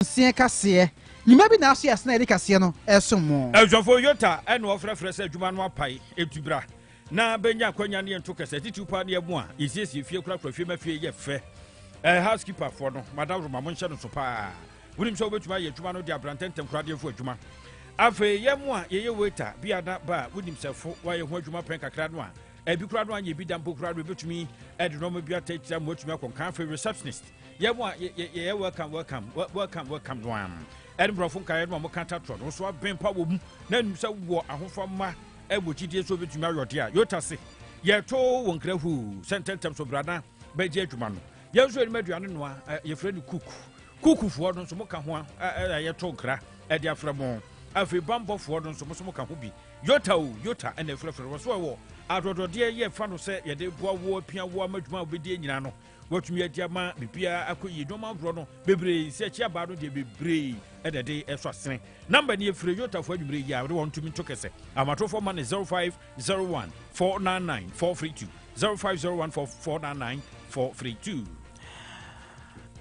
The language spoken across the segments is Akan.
Sie kase ni maybe na so yasna de kase no esomo ejofo yota ene ofrefre se adwuma no apai etubra na benya kwanya ne ento kase titupa ne emu a yesiesie fie kura fie mafie ye fe housekeeper for no madam Roma mo nche no so pa wunim so obetuma ye adwuma no de abrantentem kura de fu adwuma afi yemu a ye waiter bia da ba wunim sefo wa ye ho adwuma pen kakra no a ebi kura no anye bi dampo kura do betumi e de no mo bia take mo atumi akonkan for receptionist yemu a ye welcome no am Edinburgh fun kaye no mo kanta tro no so aben pa wo mu na nim se wo ahofama e wo chidie so betumi ayode a yota se ye to won krahu sententem so brada ba je adwuma no ye so eni maduane no a ye frɛ ni kuku fo no so mo ka ho a ye to nkra e de afra mo afi bambo fo no so mo ka ho bi yota ene frɛfrɛ wo so wo adodode ye fa no se ye de boa wo pia wo amadwuma obedi nyina no watumi adiama bibia akoyi doma bro no bebre se chia ba no de bebre edede eso asene number ni efre yota fo adwumre ya we want to me to kese amatofo man 0501 499 432 0501 499 432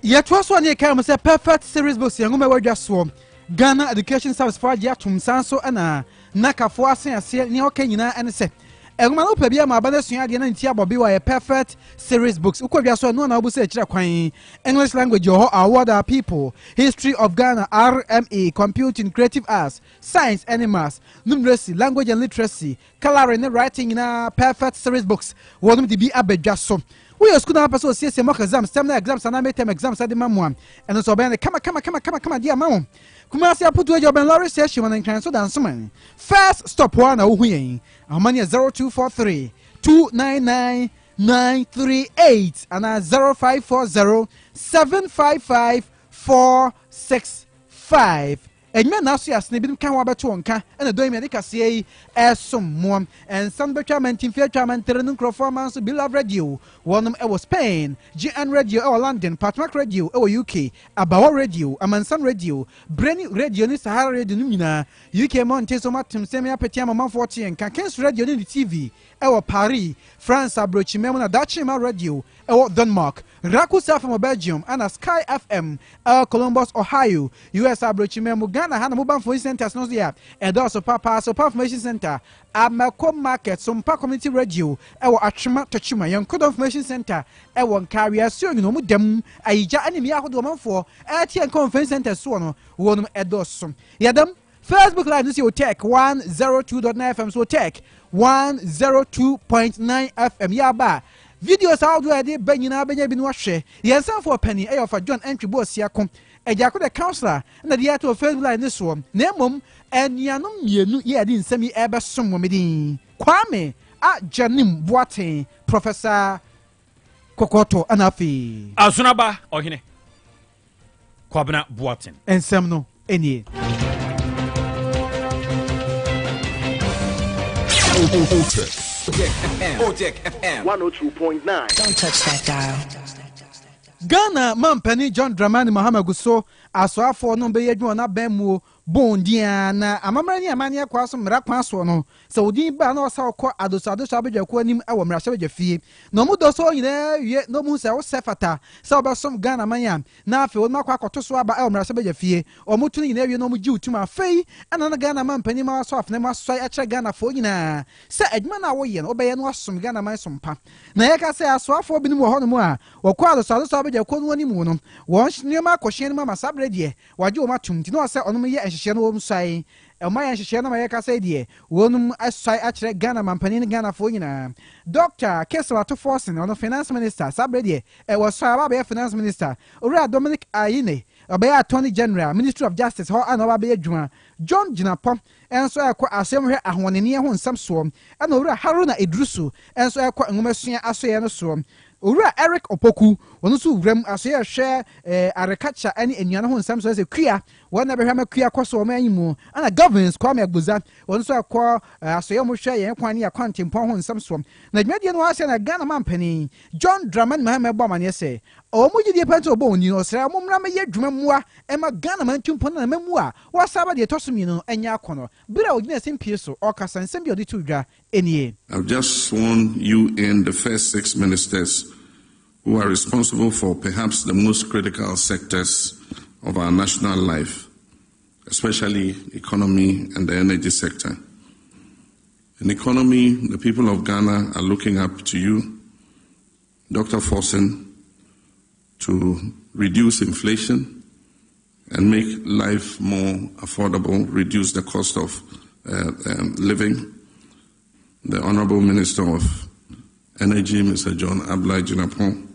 yetwa so ne kai mo se perfect series books yango me wadwa so Ghana Education Service for ya tumsan so ana nakafo ase ne okanyina ene se Eguma no pebia ma bana sua de na ntia bobi wa perfect series books ukwadwa so no na obu se kire kwan English language ho award our people history of Ghana RMA computing creative arts science and maths numeracy language and literacy coloring and writing na perfect series books wonum de bi abedwa so we are school na person see mock exams term exams and midterm exams ade mamuam and so be kama dia mawo kuma se aputu ejo ben lorry session and kan so dan so man first stop one na wo hu yen amani 0243 299 938 and 0540 755 465 Edme na so yasne bi kan wa beto onka ena do imi de kase yi esommo en san betwa mantin fi atwa mantere no performance beloved radio wonum e was Spain GN radio e London Patmac radio e UK Abawa radio Amansan radio Breni radio ni Sahara radio no nyina UK Monte so matem semi apeti amama 40 en kan Kens radio ni TV e Paris France abrochimem na Dachima radio e Denmark Rakusa from Belgium and Sky FM Columbus Ohio US abrochimem Ghana Hana Mobile Phone Centers no there and also Papa Information Center Amako Market Sompa Community Radio ewo Atwema Tachuma Yon Code Information Center ewo Nkaria so you know mu dem ayija anime ahodo manfo ATN Conference Center so no wonum edoso yadam Facebook Live this Otec 102.9 FM so Otec 102.9 FM yaba videos out there de banyina banya bi no hwe yensan for penny e of John Entry Boss yakom ejako the counselor na the ato Facebook Live this one na mom enuanom mienu ye ade nsami ebe som wo medin Kwame a Janim Boateng Professor Kokoto anafi asunaba ohene Kwabena Boateng ensem no enie Otec FM 102.9. Don't touch that dial. Ghana Mampani John Dramani Mahama Guso aswafo no be yedwo na bemu bondia na amamra ni amane akwa so mra kwa so no se odin ba na osa okọ adoso abedwa kwa nim awo mra hye fie no mu do so nyina wie no mu se wo sefata se obesom Ghana manya na afi wo makwa akoto so aba awo mra hye fie o mu tun nyina wie no mu gi utuma afei ana na Ghana Mampani ma so afne ma so a kire Ghana fo nyina se adwuma na wo ye no obeye no asom Ghana man sompa na ye ka se aswafo binim wo ho no mu a okọ adoso abedwa kwa no anim no won nyema akohye no ma sabre de waje o matum ti no se onum ye enhye no wom sai ma ye enhye no ma ye ka se de wonum asai a kire Ghana Mampani Ghana fo nyina Dr. Keswa to Forcing on finance minister sabre de e was so aba finance minister Ora Dominic Ayine obey attorney general Ministry of Justice ho an oba be adwuma John Jinapom enso ekwa asem hwe ahonene ho nsam so ana Ora Haruna Edrusu enso ekwa ngomasua asoye no so Ora Eric Opoku wonu so wram asoye hwe arekacha ani enuane ho nsam so se kua wona be hwema kua kwaso ma anyimu ana governance Kwame Agboza wonu so ekwa asoye mo hwe yen kwan ya kwantempon ho nsam so na dwumade no ase na Ghana Mampani John Dramani Mahama Gbamane se o mu gidi pento obo oni no sra mo mra me ye dwuma mua e ma Ghana mantumpon na mamu a wasaba de tosumi no enya akono bira ogina simpie so o kasa nsem bi odi tudwa enie I've just sworn you in the first 6 ministers who are responsible for perhaps the most critical sectors of our national life, especially economy and the energy sector. In economy, the people of Ghana are looking up to you, Dr. Forson, to reduce inflation and make life more affordable, reduce the cost of living. The Honorable Minister of Energy, Mr. John Ablai Jinapon,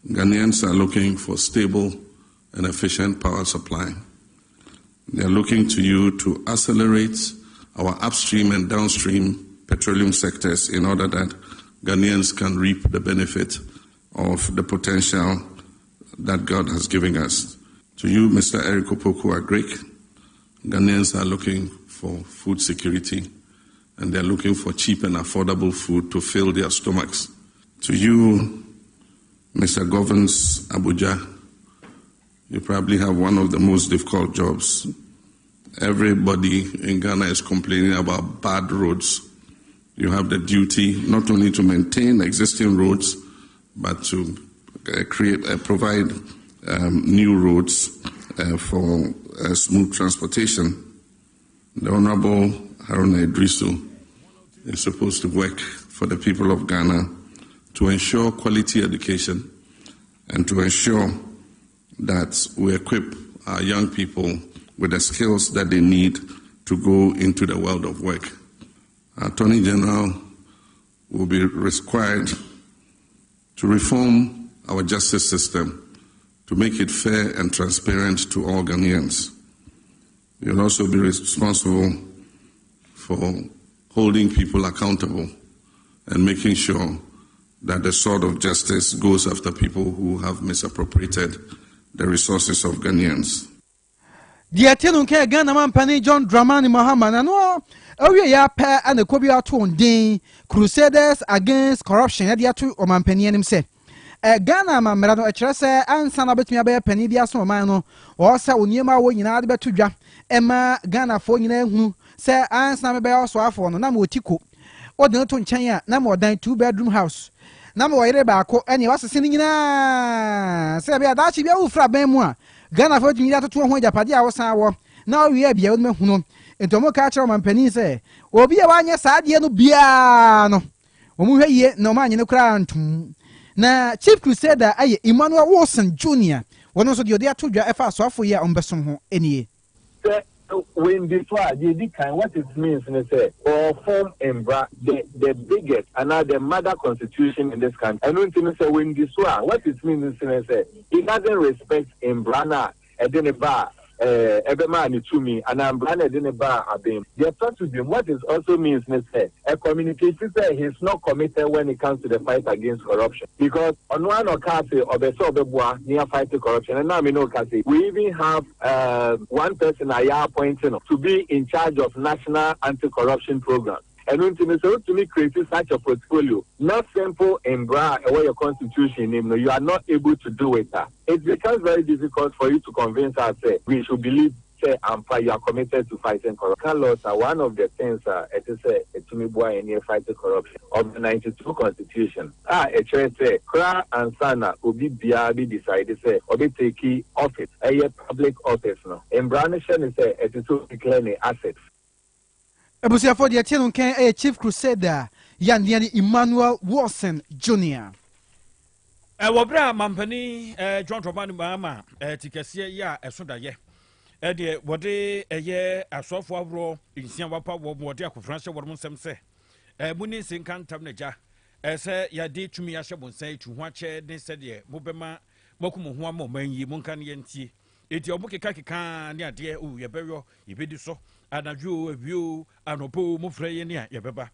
Ghanaians are looking for stable and efficient power supply. They are looking to you to accelerate our upstream and downstream petroleum sectors in order that Ghanaians can reap the benefit of the potential that God has given us. To you, Mr. Eric Opoku-Agric, Ghanaians are looking for food security, and they're looking for cheap and affordable food to fill their stomachs. To you, Mr. Govans Abuja, you probably have one of the most difficult jobs. Everybody in Ghana is complaining about bad roads. You have the duty not only to maintain existing roads, but to provide new roads for smooth transportation. The Honorable Haruna Idrisu is supposed to work for the people of Ghana to ensure quality education and to ensure that we equip our young people with the skills that they need to go into the world of work. Our Attorney General will be required to reform our justice system to make it fair and transparent to all Ghanaians. You'll also be responsible for holding people accountable and making sure that the sword of justice goes after people who have misappropriated the resources of Ghanaians. Dear Tenunke Ghana Mampani John Dramani Mahama no awie ya pa ana kobi ato ndin Crusaders Against Corruption ya dia to omampani anim se Ghana mamra no ekire se ansa na betumi abaye pani bia so man no o se oniema wo nyina de beto dwa ema Ghana fo nyina hu se ansa me be so afo no na ma otiko odin to nchen a na ma odan 2-bedroom house na ma oyere ba ko ene wasese ni nyina se bia da chi bia ufra ban mu a Ghana fo nyina to ho japade a wo san wo na o wie bia wo me hu no entomo ka kire omampani se obi a wanye saade no bia no wo mu hweye no ma nyine kura ntum na Chief Crusader aye Emmanuel Wilson Jr. Wono so de odi atodwa efa so afo ye ombesom ho enie. When before the kind what it means in say or form embra the biggest and now the mother constitution in this country. I don't think say when this one what it means in say it doesn't respect embrana edeneba Ebema to me and I'm branded in a bar abim. The thought to them what it also means say a communication say he's not committed when it comes to the fight against corruption. Because on one occasion of the Sobeboa near fighting corruption, and now we know we even have one person I appointed to be in charge of national anti-corruption program. And when to me creating such a portfolio, not simple and bra away your constitution, you are not able to do it. It becomes very difficult for you to convince us that we should believe say you are committed to fighting corruption. Laws are one of the things it is to me boy in fighting corruption of the 92 constitution. It say Kra and Sana Obi Biabi decided say Obi take office, a public office no. And Branishon is it is to declare the assets. Ebusia for the Tenunke Chief Crusader Yandiani Emmanuel Wilson Jr. Wabra Mampani John Dramani Mahama tikasie ya esoda ye de wode eye asofo abro insian wapa wode akofranse wodum semse muni sinkan tamneja se ya de tumi ya hyebonsan tu ho ache de se de mobema makumu ho ama manyi munkan ye ntie eti obukeka keka ne ade o yebeyo yebedi so anadwo awio anopo mofra ye ne a yebeba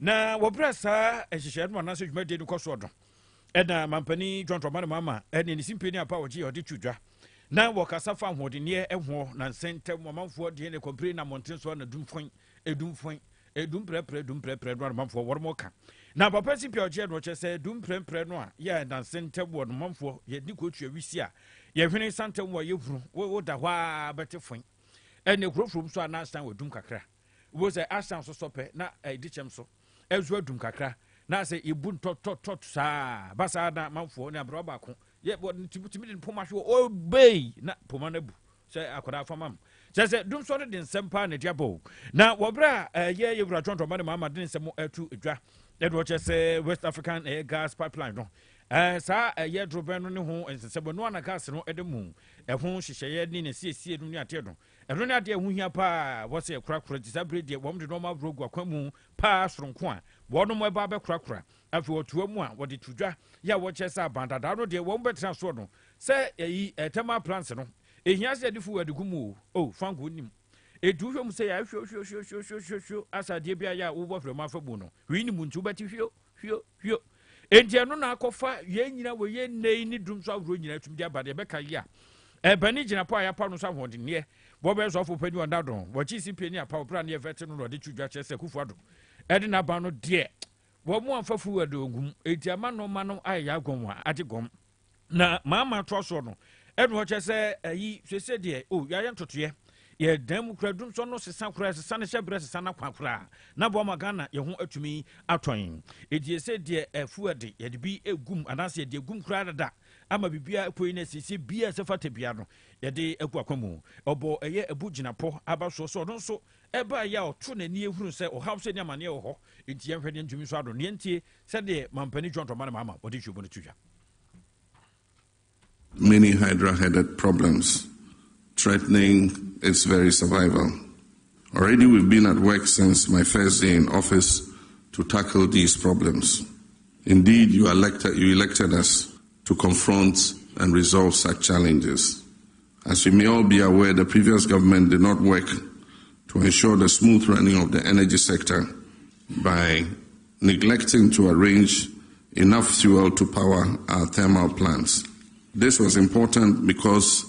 na wabra sa ehihye no na se dwumade ni koso odo ena Mampani John Dramani Mahama ene ni simpeni apa oje ode twudwa na wakasa fa hodene ehwo na nsente momanfo de ne kompre na monten so na dumprepre no manfo wormoka na papa simpia oje no che dumprepre no a ye na nsente wo no manfo ye di ko twa wisi a ye hwene santem wo ye huru wo da hwa betefon ene krofrom so na stan wo dum kakra wo se asan so sope na edichem so ezu adum kakra na se ibun tot sa basa na manfo ne abro ba ko Yeah, but to me in Poma show obey na Poma nebu. Say akoda famam. Say dum so de nsempa na diabo. Na wobra ye wura John Dramani Mahama de nsemo atu edwa. That what say West African gas pipeline no. Sa ye droben no ne ho nsesebo no ana gas no edemu. E ho hyehyeye ni ne siesie no ni ate no. Eno ne ade hu hia pa wo say krakra disabre de wom de normal rogu akwamu pa soronko a wono mo eba be krakra afi otuo mu a wo de tudwa ya wo chesa bandada no de wo betra so no say yi thermal plants no ehia se adifu adugumu o fango nim edu hwem say ya hwo asade bia ya wo bofre ma fabu no wi ni muntu beti hwo entia no na akofa ye nyina wo ye nei ni dum so awro nyina tum dia bade be kai ya bani gyina pa ya pa no so ahode ne bo be so fo pani onda don wo chi si pani apa opra ne vete no de tudwa chese kufuado edi na ba no de wo mu amfafu wado ogum enti ama no ma no ayya gom a ade gom na mama to so no enu ho chese ayi sese de o ya ntotoye ye dam kradum so no sesa kura sesa ne hyebre sesa na kwakura na bo magana ye ho atumi aton edi ese de afuade ye de bi egum anase de egum kura dada ama bibia ekoi na sisi bia se fata bia no ye de egu akwamu obo eye ebu ginapo abaso so no so eba ya oto na ni ehuru se o hawse ni amane wo ho enti ye hwede ntumi so ado ne ntie se de mampani John Dramani Mahama odi hwebo no tudwa. Many hydra-headed problems threatening its very survival. Already we've been at work since my first day in office to tackle these problems. Indeed, you elected us to confront and resolve such challenges. As you may all be aware, the previous government did not work to ensure the smooth running of the energy sector by neglecting to arrange enough fuel to power our thermal plants. This was important because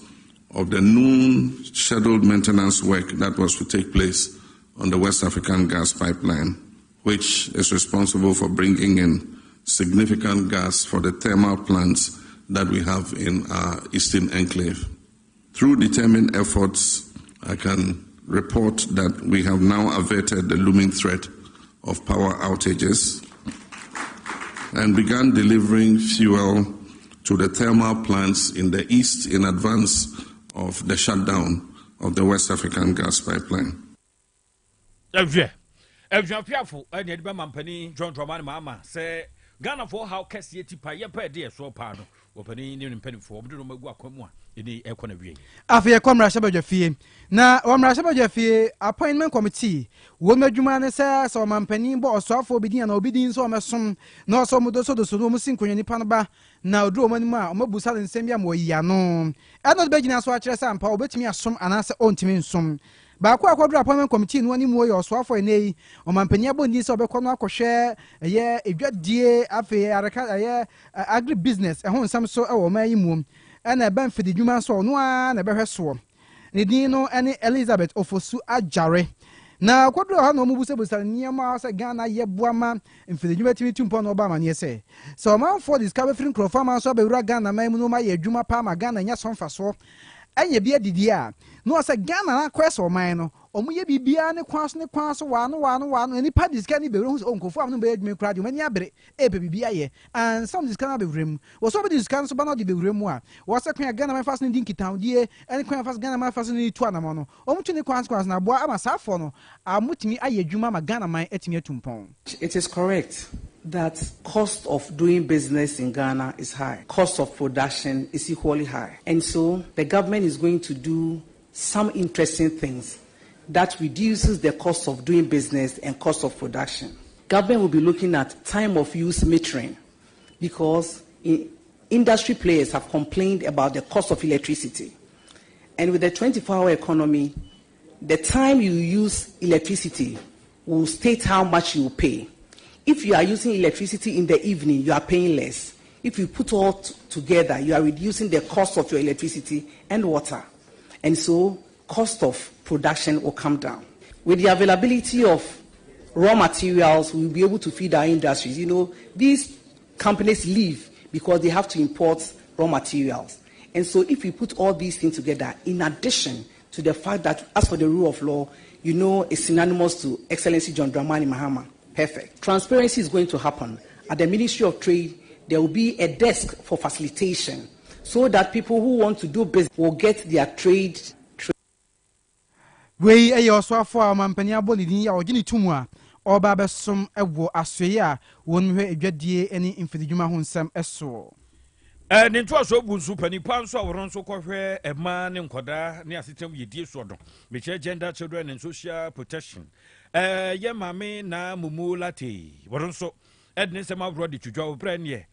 of the known scheduled maintenance work that was to take place on the West African gas pipeline, which is responsible for bringing in significant gas for the thermal plants that we have in our eastern enclave. Through determined efforts, I can report that we have now averted the looming threat of power outages and began delivering fuel to the thermal plants in the east in advance of the shutdown of the West African gas pipeline. Piafo, I need Mampani John Dramani Mahama say Ghana for how Cassie Tipa Yapa dear so pardon, opening in penny for Guacomua in the economy. Afia Comra Shabajafi. Na Wamrashabajafi appointment committee. Woma Jumane says or Mampani bo so for obedience obedience or Mason, no so mudoso do Suno Musin Panaba. Now draw money ma Omabusa and Sembia mo yano. And not begging us watch and power bet me as some and answer on to me some. Bakwa Quadra appointment committee no any more or swap for a nay or Mampaniabo needs of a corner share a year a good dear affair agri business a home some so or my moon and a ban for the human so no one a better swarm. Nidino any Elizabeth of Fosu Ajare. Now, Quadra no Mubusa near Mars, Ghana, Yebuama, and for the University to Pon Obama, yes, say. So, man for discovery from Crofama, so be Ragana, Maimuna, Juma Pama, Ghana, and Yason Faso, and ye be a Didia. No, as a Ghana, quest or mine, or may be beyond the cross, one, any parties can be whose uncle from the bed may cry you many abre, a baby, and some this cannot be room, or somebody is cancer, but not the room. Was a queer Ghana, my fascinating dinky town, dear, and queer fast Ghana, my fascinating Tuanamono, only the consequence now, boy, I'm a safono, I'm with me, I Juma, my Ghana, my etime tumpon. It is correct that cost of doing business in Ghana is high. Cost of production is equally high. And so the government is going to do some interesting things that reduces the cost of doing business and cost of production. Government will be looking at time of use metering because industry players have complained about the cost of electricity. And with the 24-hour economy, the time you use electricity will state how much you will pay. If you are using electricity in the evening, you are paying less. If you put all together, you are reducing the cost of your electricity and water. And so, cost of production will come down. With the availability of raw materials, we will be able to feed our industries. You know, these companies live because they have to import raw materials. And so if we put all these things together, in addition to the fact that as for the rule of law, you know, it's synonymous to Excellency John Dramani Mahama. Perfect. Transparency is going to happen. At the Ministry of Trade, there will be a desk for facilitation so that people who want to do business will get their trade. We a yoswafo a mampani abonidin ya ogini tumu a oba besom ewo asoye a wonhwe edwadie eni infidijuma ho nsam eso. Ne nto aso bu nsu pani pa nso aworo nso kɔhwɛ ɛma ne nkoda ne asetem yedie so do meche gender children and social protection ye mame na mumu late woro nso edne sɛm aworo de twudwa obrɛ ne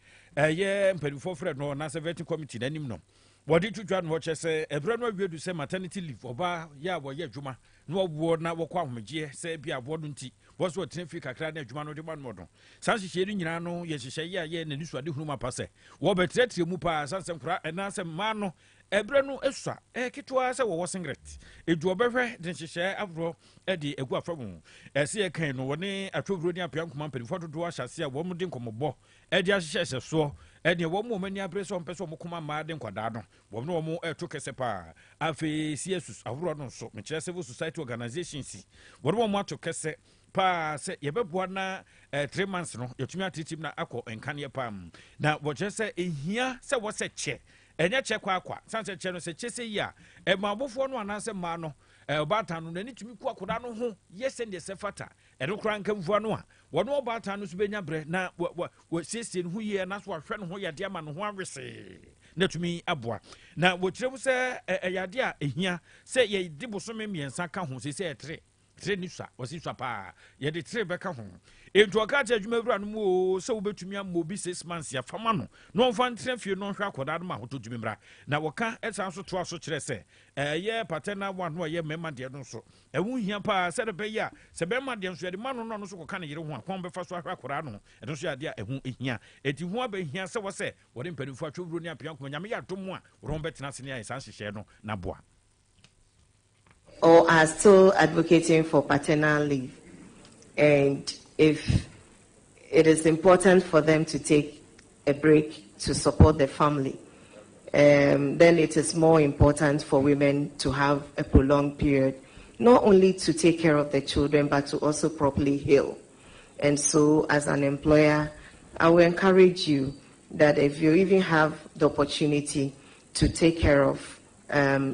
ye mpanifo frɛ no na 70 committee nanim no wodi twudwa no kyɛ sɛ ebrɛ no awiedu sɛ maternity leave oba ya wo ye adwuma no wo na wo kwa ahomgye sɛ bia bo no nti was what ten feet kakra na adwuma no de man modon sanse hyeri nyina no ye hyehye ye na nisu ade hunu ma pase wo betretre mu pa sanse nkura na asem ma no ebre no esua ketwa se wo singlet edu obehwe de hyehye afro de egu afam ese ye kan no woni atwobro ni apia nkoma mpani foto do ahyase a wo mu de nkomobɔ de ahyehye so de wo mu mani abre so mpɛ so mo koma ma de nkwada no wo no mo eto kese pa afi CSUs afro no so me kyerɛ civil society organizations wo no mo ato kese pa se yebeboa na 3 months no yetumi atitim na akɔ enkane pam na wo kyerɛ sɛ ehia sɛ wo sɛ kyɛ enye kyɛ kwa sanse kyɛ no sɛ kyɛ sɛ yi a mabofo no anase ma no obata no nani tumi ku akoda no ho yese ne sɛ fata ɛno kra nkamfo no a wo no obata no so benya brɛ na wo siesie no ho yie na so ahwɛ no ho yade ama no ho awese na tumi aboa na wo kyerɛ mu sɛ yade a ehia sɛ ye di bosome miensa ka ho sɛ ɛtre tre ni swa osi swa pa ye de tre beka ho entu oka cha adwuma wura no mu se wo betumi amobi 6 months ya fama no no mfa ntre fie no hwa akoda no ma hoto dwumi mra na woka esan so to aso kire se ye paternal one no ye mema de no so ewu hia pa se de be ya se be ma de so ye de ma no so koka ne yire ho akon be fa so hwa akoda no e so ya de ehu ehia eti ho aba hia se wo se wo de mpanifo atwobro ni apia ko nyame ya domo a wo ron betena se ne ya san hyehyɛ no na boa or are still advocating for paternal leave. And if it is important for them to take a break to support the family, then it is more important for women to have a prolonged period, not only to take care of the children, but to also properly heal. And so as an employer, I will encourage you that if you even have the opportunity to take care of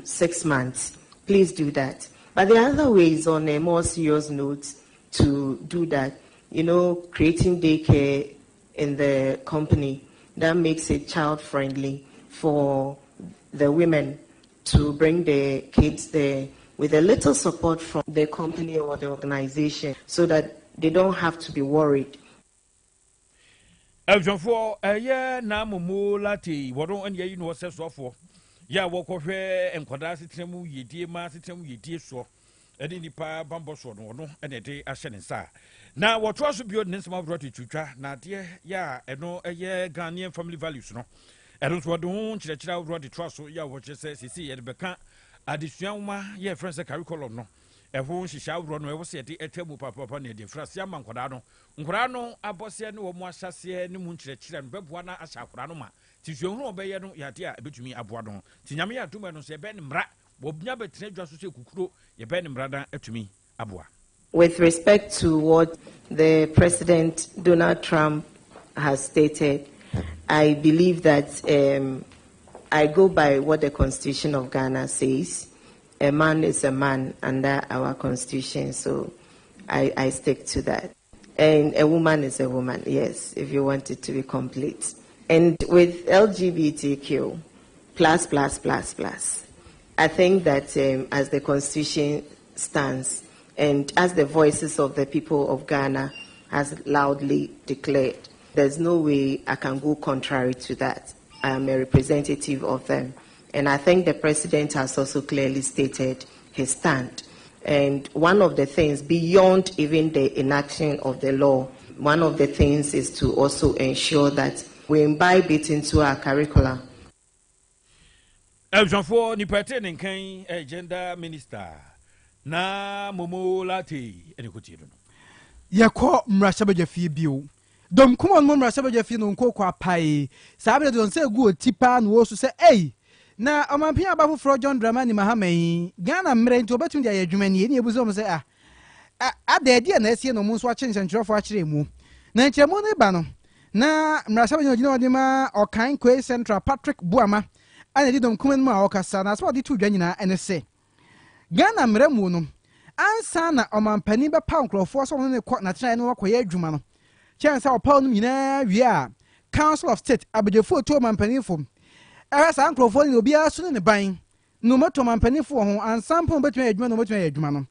6 months, please do that. But there are other ways on a more serious note to do that. You know, creating daycare in the company that makes it child friendly for the women to bring their kids there with a little support from the company or the organization so that they don't have to be worried. For a year now, Momo Lati, what don't you know what's for? Ya wokohwe enkwada sitremu yedie ma sitremu yedie so edi nipa bambo so no ene de ahye ne sa na woto so bio ne nsema brought twitwa na de ya eno eye Ghanaian family values no eno so de ho kyerɛkyerɛ brought the trust so ya wo kyerɛ sisi ye de beka adesuanwa ye friends curriculum no ɛho hyehyɛ brought no ɛwo se de etemu papa na de frase ama nkwada no abɔse ne wo mu ahyase ne mu kyerɛkyerɛ no bɛboa na ahya akwada no ma tisuahunu obeye no yade a betumi aboa don tinyame ya duma no se be ne mra wobnya betene dwa so se kukuro ye be ne mra dan atumi aboa. With respect to what the President Donald Trump has stated, I believe that I go by what the Constitution of Ghana says. A man is a man under our Constitution, so I stick to that. And a woman is a woman, yes, if you want it to be complete. And with LGBTQ, plus, I think that as the Constitution stands and as the voices of the people of Ghana has loudly declared, there's no way I can go contrary to that. I am a representative of them. And I think the President has also clearly stated his stand. And one of the things, beyond even the enaction of the law, one of the things is to also ensure that we imbibe it into our curricula. For Nipate Nkan, gender minister, na Momo Lati, and you Yako Mrashabaja fi bio. Dom come on Mrashabaja fi no kwa pai. Sabe don't say good tipa no so say hey. Na amampia abafu fro John Dramani Mahame Ghana mre nti obetun dia adwumani ne ebuzo mo say adede na esie no mo so akye nkyerefo akyere mu. Na nkyeremu ne ba no. Na mrasaba nyina odima okan Kwe Central Patrick Buama ana di dom kuma ma okasa na so di tu dwa nyina ene se Ghana mremu no ansa na omampani be pa nkrofo so no ne na tena ne wakoye adwuma no chance opa no nyina wie a Council of State abejefo to omampani fo sa nkrofo ni obi aso ne ban no mato omampani fo ho ansa mpo betuma adwuma no betuma adwuma no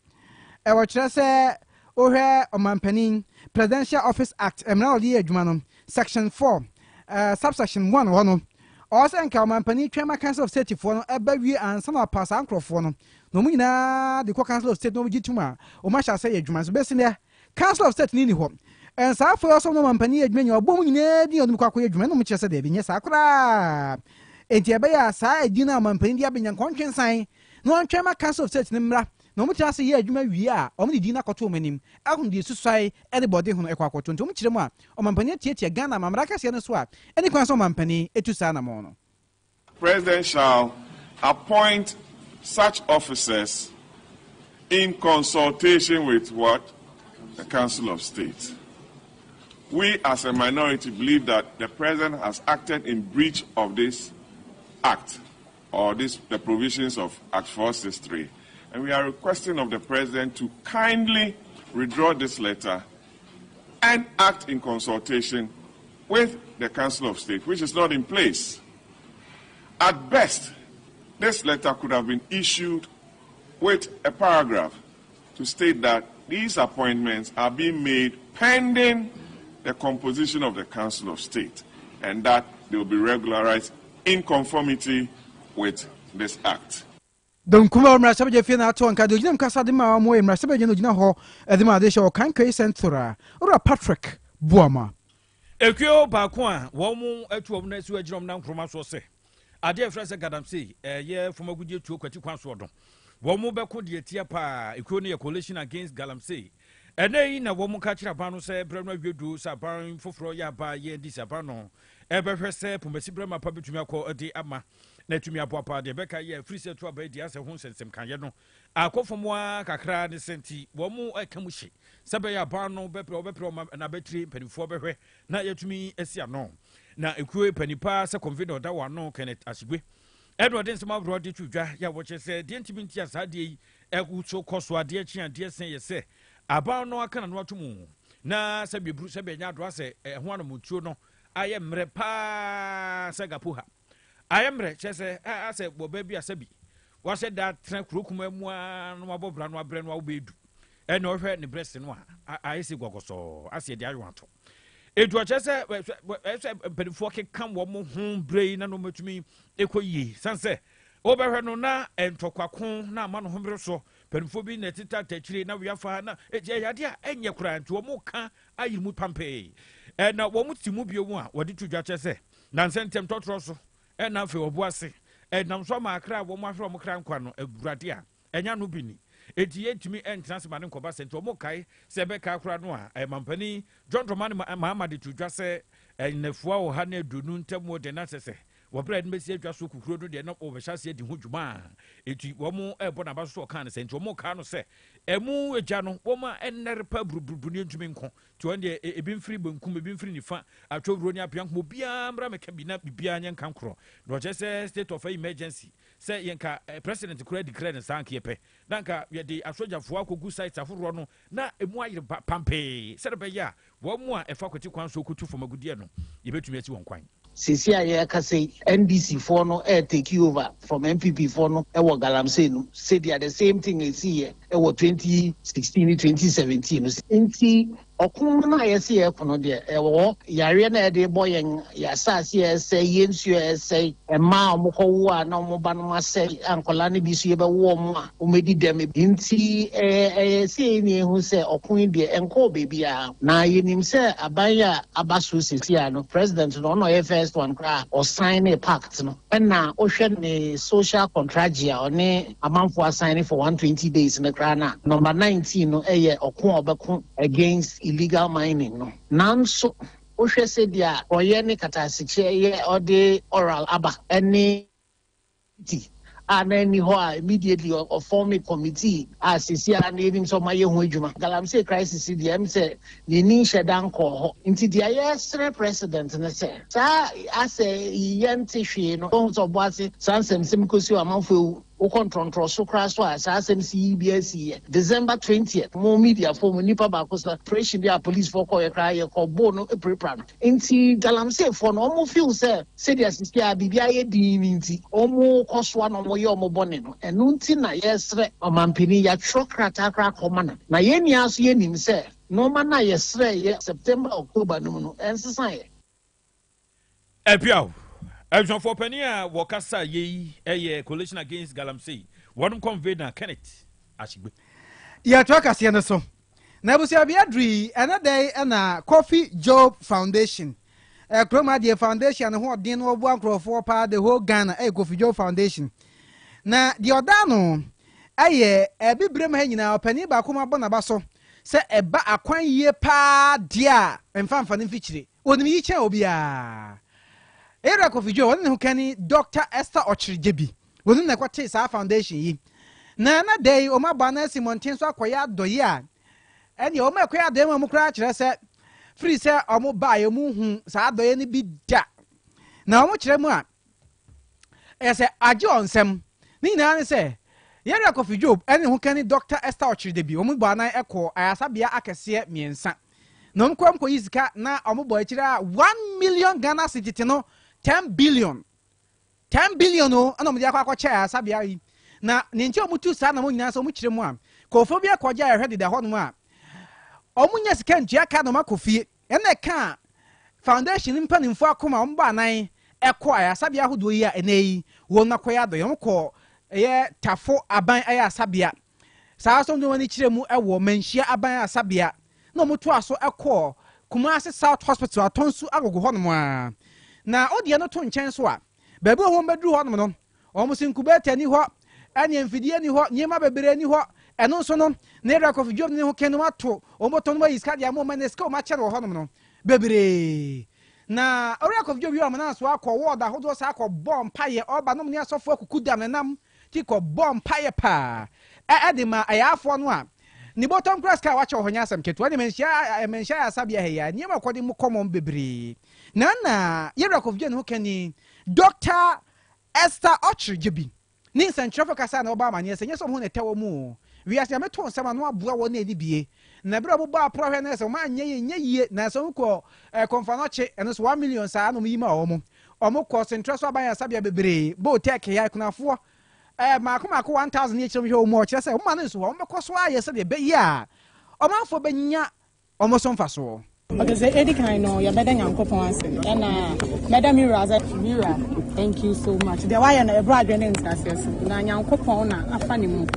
wo kire se ohwe omampani Presidential Office Act emra odi adwuma no section 4 subsection 1 no also nka omampani twema Council of State fo no eba wie ansa na pass nkrofo no no mu nyina de Council of State no gituma o ma sha say adwuma so besine Council of State ni ho and sa for also no omampani adwuma ni obom nyina di odum kwakọ adwuma no mu kire se de bi nya sa kra enti ebe ya sa edina omampani di abenya kontwensan no twema Council of State ni mra no mu kire se ye adwuma wie a o mu di na koto omanim ahun di susai anybody hu no ekwakoto nti mu kire mu a omampani tietie Ghana mamra kase no so a eni kwan so omampani etusa na mo no President shall appoint such officers in consultation with what? The Council of State. We as a minority believe that the President has acted in breach of this act or the provisions of Act 463. And we are requesting of the President to kindly withdraw this letter and act in consultation with the Council of State, which is not in place. At best, this letter could have been issued with a paragraph to state that these appointments are being made pending the composition of the Council of State and that they will be regularized in conformity with this act. Don kuma umra sabaje fi na to anka do jinam kasa de ma mo umra sabaje no gina ho e de ma de show kan kai centura ora Patrick Buama ekyo ba ko a wo mu atu om na su agirom na nkroma so se ade frese gadamse ye fomagudie tuo kwati kwan so odon wo mu be ko de tie pa ekyo ne coalition against galamse ene na wo mu ka kira ba no se brano adwedu sa ban foforo ya ba ye di sa ba no e be hwese pomasi brama pa betumi akọ ade ama na tumi apoapa de be ka ye free set to aba di ase ho sensem kan ye no akofomwa kakra ne senti wo mu ekamu hye sebe ya ba no be pre na betri penifo be hwe na yetumi asia no na ekuwe panipa se convener da wano Kenneth Asigwe Edward nsema bro de twudwa ya wo che se de ntimi ntia sa de yi ekuso koso ade achi ade sen ye se aba no aka na no atomu na se bebru se benya do ase ho anamutuo no aye mre pa se gapoha aye mre che se ase bo ba bi asabi wo se da tren kurokuma mu a no abobra no abre no awobedu e na ohwe ne breast no a aye se gogoso ase de ayo ato edu achese pedifo ke kam wo mo ho brei na no matumi ekoyi sanse obehwe no na entokwaku na ama no hombre so pedifo bi na tita tachire na wiafa na yade a enye kura nti wo mo ka ayimu pampe na wo mo timu bio mu a wodi tudwa chese na nsentem totoro so na afi obuase nam so ma akra wo mo ahwe mo kra nkwa no aburade a enya no bini eti yetimi entrance mane nkoba sento mo kai se be ka akra no a mampani John Dramani Mahama de tudwa se nafua wo ha na dunu ntamo de na sese wo bra de mesi adwa so kukuro do de na wo be hyase de ho dwuma eti wo mo ebo na ba so ka na sento mo ka no se emu eja no wo ma enere pa buruburu ni ntumi nko ti won de ebi mfiri bankum ebi mfiri nifa atwobro ni apianko bia mra meka bi na bibia nya nkan kro do che se state of emergency se yenka president kura declare ne sanke pe nanka ye de asojafo akogu site aforo no na emu ayire pampe se de be ya wo mu a efa kwati kwan so kutu fomagudie no ye betumi ati won kwan sisi aye ka say NDC for no take over from MPP for no e wo galamsey no say they are the same thing as here e wo 2016 2017 nti okun na yesi e kono de e wo yare na e de boyen ya sase e say yensu e say e ma omko a na omo ba no ma say ankola ne bi su ye be wo mo a o medi dem nti say ni hu say okun de enko baby a na yenim say abanya abaso sisi a no president no no e first one cra or sign a pact no na o hwe ne social contract ya one amanfo assign for 120 days na cra na number 19 no eye okun obekun against illegal mining no nanso o hwe se dia oye ne katasiche ye ode oral aba ene ti and any immediately or form a committee as is here and him so my young Galamsey crisis the M say the Nisha Danko into the IS president and I say, sir, I say yen tissue no of what's it, Sansem Simcosu among who control so crash was as MCBS December 20th, more media for Nipa Bacosa, pressure their police for call cry or bono a prepan. Inti Galamsey for normal few say the assistant BBI Dinti, or more cost one or more yomo bonino, and Nuntina yes, or Mampini ya Trocratakra Comana. Nayeni as Yenim say, no man yes, September, October, no, and society. Epiao. Eljon for Penia, Wakasa ye, a coalition against Galamsey. One convener, Kenneth. Ashigbe. Ya twaka siana so. Na busia biadri another day na Coffee Job Foundation. Kroma the foundation ho den wo bu ankrofo pa the whole Ghana Coffee Job Foundation. Na the odano bibrem ha nyina opani ba kuma bona ba so se eba akwan ye pa dia emfa ne fichire. Onim yi che obia. Era Coffee Job wonu kani Dr. Esther Ochirijebi. Wonu na kwate sa foundation yi. Na day o ma bana Simontin so akoya doye a ene o ma akoya de mu kra kire se free se o mo ba ye mu hu sa doye ni bi da na o mo kire mu a se aje onsem ni na ne se yere Coffee Job ene hu kan Dr. Esther Ochiridebi o mo bana ekọ ayasabia akese miensa na o kwam ko yisika na o mo bo kire 1 million Ghana cedi no 10 billion o ana mo dia akọ che ayasabia yi na ninti omutu sa na mo nyina so mo kire mu a kofobia koja ya hwede da ho no a omunya sika ntua ka no makofie ene ka foundation mpanimfo akoma omba anan ekọ ayasabia hodo yi a eneyi won nakoya do yom ko ye tafo aban ayasabia saa so ndo wani kire mu ewo manhia aban ayasabia na omutu aso ekọ Kumasi South Hospital atonsu agogo ho no a na odie no to nchen so a baabi ho mbedru ho no omusinkubeta ni ho ani mfidie ni ho nyema bebere ni ho eno so no na Coffee Job ni ho kenu ato omoto no yiska dia mo maneska o ma chere ho no bebere na Coffee Job yo amana so akọ word ahodo sa akọ bomb paye oba no ni asofo akuku dam nam ti ko bomb paye pa edema ayafo no a ni bottom class ka wacha ho nyasam ketu ani menhia asabia he ya nyema kodi mu common bebere na Coffee Job no keni Dr. Esther Ochirijebi ni sentrafo kasa na oba manye senye so ho ne tewo mu wi ase ameto nsema no aboa wo na edibie na bra bo ba pro hwe na se ma nye na so ko konfanoche eno so 1 million sa no yima omo ko sentraso aban asabia bebere bo Otec ya kunafo mako 1000 ye chiro hwe omo kire se o ma na so o meko so aye se de be ya o manfo benya omo so mfa so. Okay, so Eddie Kaino, you're better than Coupons, and Madam Mira, thank you so much. The why and a brother and success, Nan Coupon, a funny move,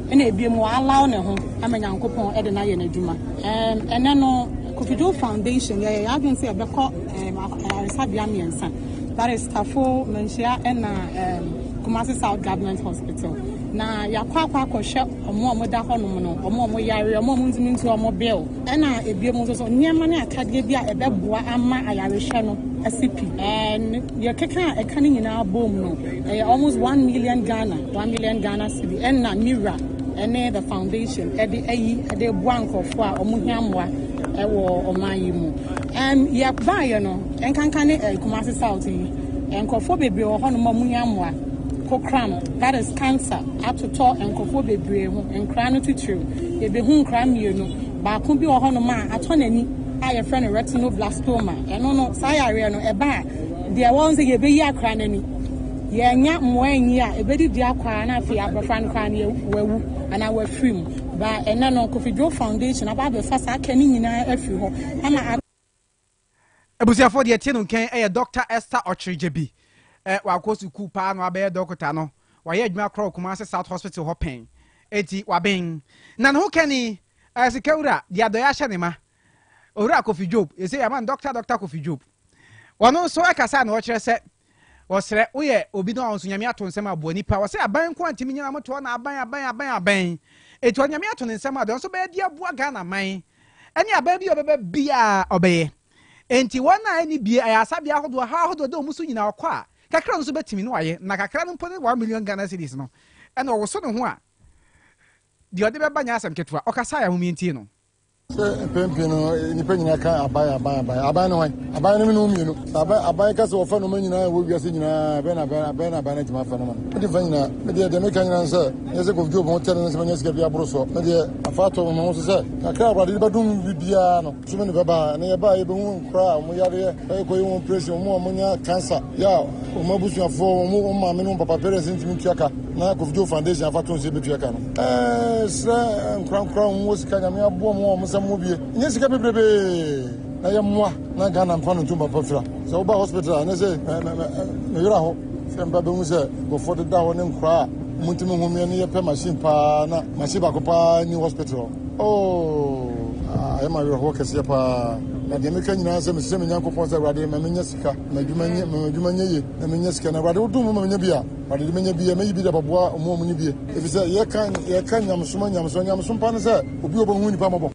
and it be more allowed at home. I'm a young coupon at the Nayan Juma. And then Coffee Job Foundation, yeah, I can say a Beko, Sabiami and son. That is Tafo, Menchia, and Kumasi South Government Hospital. Na ya kwa shop omo da ho no no omo yare omo munzimi nti omo bill na ebie mu so nyema na akade bia ebeboa ama ayarehwe no asipi ya keka e kan nyina bom no almost 1 million Ghana cedi na Mira the foundation de buankofo a omo hiamoa ewo omayi mu ya baye no enkankane Kumasi South yi enkofo bebre ho no mo hiamoa Cram, that is cancer. Up to talk and coffee be brave and crown to true. If the home cram you know, but could be a honoma, a ton any higher friend retinoblastoma, and no, Sayariano, a bar. There was a beer cran any. Yeah, not more ya, a very dear crown, I feel a friend crown and I were free. But and no Coffee Job Foundation about the first I can in every home. And I Ebusia for the atenu ken Dr. Esther Ochirijebi. Wa kosu ku pa no abe doctor no wa ye adwuma kro Kumasi South Hospital ho pen eti wa ben na no kani asikawura dia do ya hye ne ma owura Coffee Job e say man Dr. Coffee Job wono so akasa na wo kire se wo sere wo ye obi no onso nyame ato nsem abo nipa wo say aban ko antimi nyina moto na aban eti nyame ato nsem ado so be dia boa Ghana man eni aban bi obebe bia obeye enti wona ani bie ayasa bia hodo ha hodo de omusu nyina okwa kakra no so betimi no waye na kakra no pone 1 million Ghana cedis no ena wo so no ho a de ode beba nya asem ketwa okasa ya homienti no Pempi no nipa nyina ka aban no wan aban no no mienu aban ka se wo fa no manyina wo wiase nyina be na jima fa no man de fa nyina de me ka nyina se yese ko job ho tere se manya sika bia broso de afato mo so se akra abade ba dum bibia no so me ne baba na ye ba ye be hu nkra mo yare e ko ye pressure mo nya cancer ya o mabusu afo mo ma me no papa parents ntimi tuaka na ko job foundation afato se be tuaka no sra nkra mo sika nya me abo mo mobie nyesika bebrebe na ye moa na Ghana mfano tumba pafra so oba hospital na say me yira ho se mba be mu se go for the da ho ne nkra muntimi homie ne ye pe machine pa na machine ba ko pa ni hospital I am a work as a pa na de meka nyina se me se me nyankopon se awade ma menya sika ma dwuma nye na menya sika na awade wodum ma menya bia awade menya bia ma yibi da baboa omo mu bia efi se ye kan nyamso pa ne se obi obo hu ni pa mabo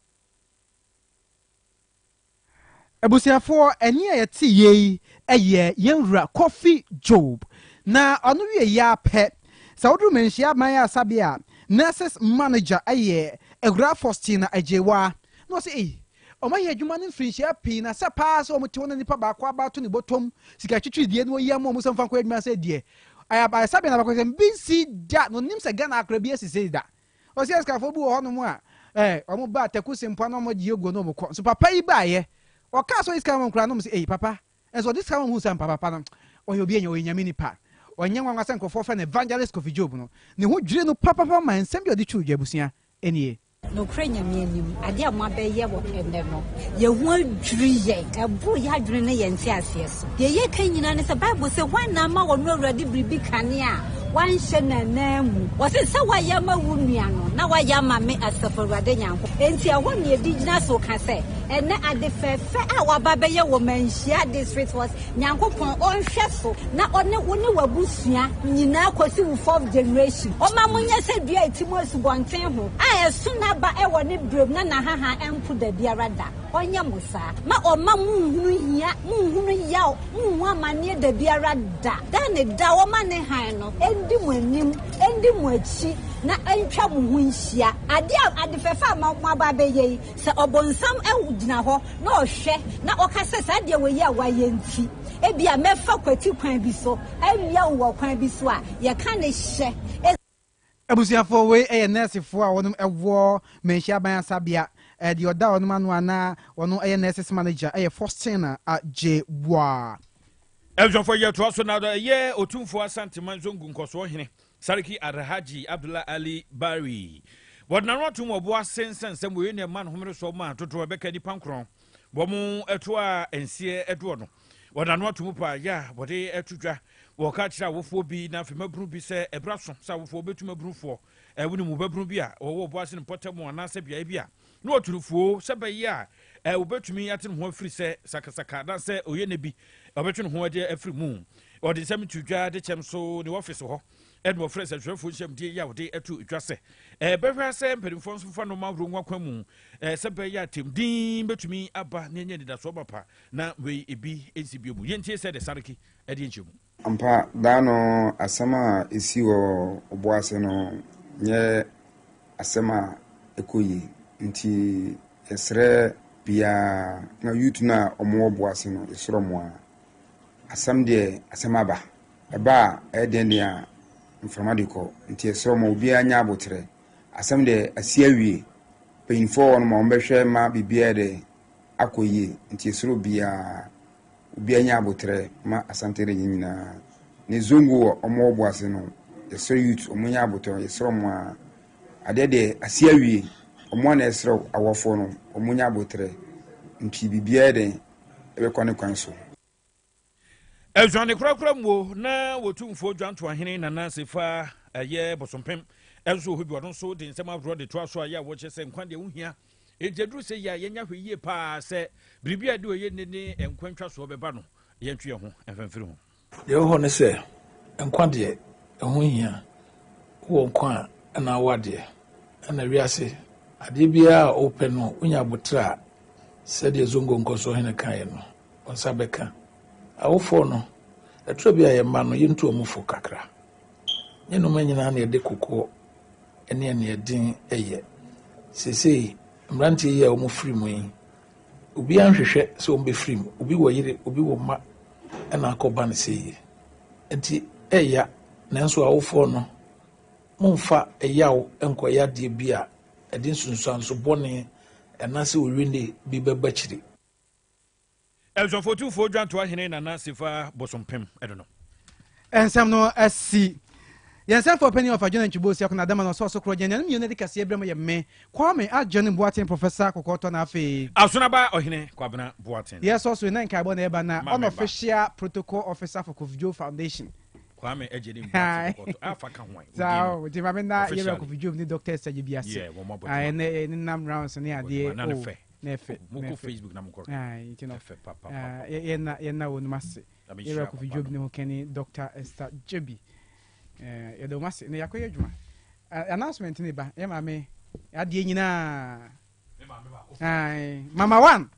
Ebusiafo eni ayeti ye eye yenwura Coffee Job na onu wie ya pe sa wodru menhia man asabia nurses manager eye Egra Faustina ajewa no say omaye adwuma no mfinhia pi na se pass o mte wona nipa ba kwa ba to ne botom sika twitwi die no ye mo musamfa kwa adwuma se die aya sabia na ba kwese BC da no nim se Ghana akra bi asise da o se skafo bu ho no mu a omo ba takusi mpa no mo die go no mo ko so papa yi ba ye o ka so iska mo kra no mo se papa enso this come hu sam papa no o ye obi enya o nyame nipa o nya nwa nwa nko for na evangelist Coffee Job no ne ho dwire no papa ma nsem bi odi twu dwabusia enie no krenya mianim ade amwa be ye wo ende no ye ho adwiri ye ebo ye adwiri ne ye nti aseso ye kan nyina ne se bible se wan na ma wo no awurade bribi kane a wan hye na namu wo se wa ye ma wu nua no na wa ya ma me asafo awurade nyanko enti a won ye di gina so ka se ene ade fefe a wa ba be ye wo manhia district was nyankopon on hwe so na one woni wabusua nyina kwasi wo 4th generation o ma munya se dua etimo asubonten ho a esu na ba e woni brem na haha empu da biara da onya musa ma o ma munhunu yaw munhu amane da biara da ne da o ma ne han no endi mu anim endi mu achi na entwa mu hu nhia ade fefa ma ba be ye se obonsam ewudina ho na ohwe na okase sa de we ye awaye nti ebia mefa kwati kwan bi so awia wo kwan bi so a ye ka ne hye Ebusiafo we nurse fo a wonum ewo menhia ban asabia de oda wonum anu ana wono nurses manager Faustina ajewa Eljonfo ye to aso na ye otumfo asante manzongu nkoso hene Sariki Alhaji Abdullah Ali Bari wodna rotum obo asensen sem we ne man homre so ma toto beka di pankron bo mu eto a ensie edo no wodna rotum pa ya bode etudwa wo ka kira wofo bi na femabru bi se ebraso sa wofo betumabrufo woni mu babru bi a wo obo asen potamo na se bia bi a na oturufuo se ba ya wo betumi aten ho afiri se sakasaka na se oye ne bi obetwe ho ade afiri mu odi sem tudwa de chem so ne office ho edmo fresh atwefo chem die ya wode atu dwase behwa se mpedimfo nso no ma ronwa kwamu se ba ya tem din betumi aba ne nye da so bapa na we ebi ensibio mu yentie se de sariki edi enchemu ampa dano asama esi wo oboase no nye asama ekoyi nti esre bia na youth na omo oboase no esro mo asam de asama ba eba eden dia informatico nti esro mo obi anya abotre asam de asiawie peinfo no mo mbehwe ma bibia de akoyi nti esro bia obi anya abotre ma asantere nyina ne zongo omo oboase no esro youth omo nya abotre esro mo adede asiawie omo na esro awofo no omo nya abotre nti bibia de ebe kwane kwanso Eljuane kura mo na wotumfo dwanto ahene na nasefa ye bosompem enso hobi odon so de nsema abro de to aso ya wo chese nkwan de wohia ejedru se ya yenya hweye pa se bribia de oye ne enkwantwa so beba no yentwe ho enfemfiri ho ye ho ne se nkwan de ho hia wo nkwan na wade na wiase ade bia open no unya botra se de zongo nkoso hene kan no onsa beka awofo no ɛturo bi a yɛmba no yɛntu ɔmo fo kakra yɛnom nyinaa na yɛde kokɔ ɛne ne yɛden ɛyɛ sesei mmeranteɛ yi a ɔmo firi mu yi obi anhwehwɛ sɛ ɔmo bɛfiri mu obi wɔ yere obi wɔ ma ɛna akɔba no sɛ yie nti ɛya nanso awofoɔ no momfa ɛyaw nkɔyɛ adeɛ bi a ɛde nsunsuanso bɔne ɛnasɛ ɔwene bi bɛba kyiri ɛnsɔfotufoɔ dwanto ahene nana sefa bosompem ɛdo no ensam no asi yɛnsɛm for penny of adwene ntwibosi akona dama no so kro gyan no ne de kase brɛm yɛ me kwame adwene boaten professor kokoto na afi asonaba ohene kwabena boaten yes also na nkai bo na eba na unofficial protocol officer for Kofijo Foundation kwame ejede boaten kokoto afa ka ho so di mame na yɛ Kofijo ni doctor saje bi ase ai ne nam rounds ne ade na efe mo Facebook na mo kɔ ai you know papa yɛ na wonu mase yɛ Kofijo ni ho keni Dr. Esther Jebi yɛde wo mase ne yakɔyɛ adwuma announcement ne ba yɛ maame adeɛ nyinaa mama 1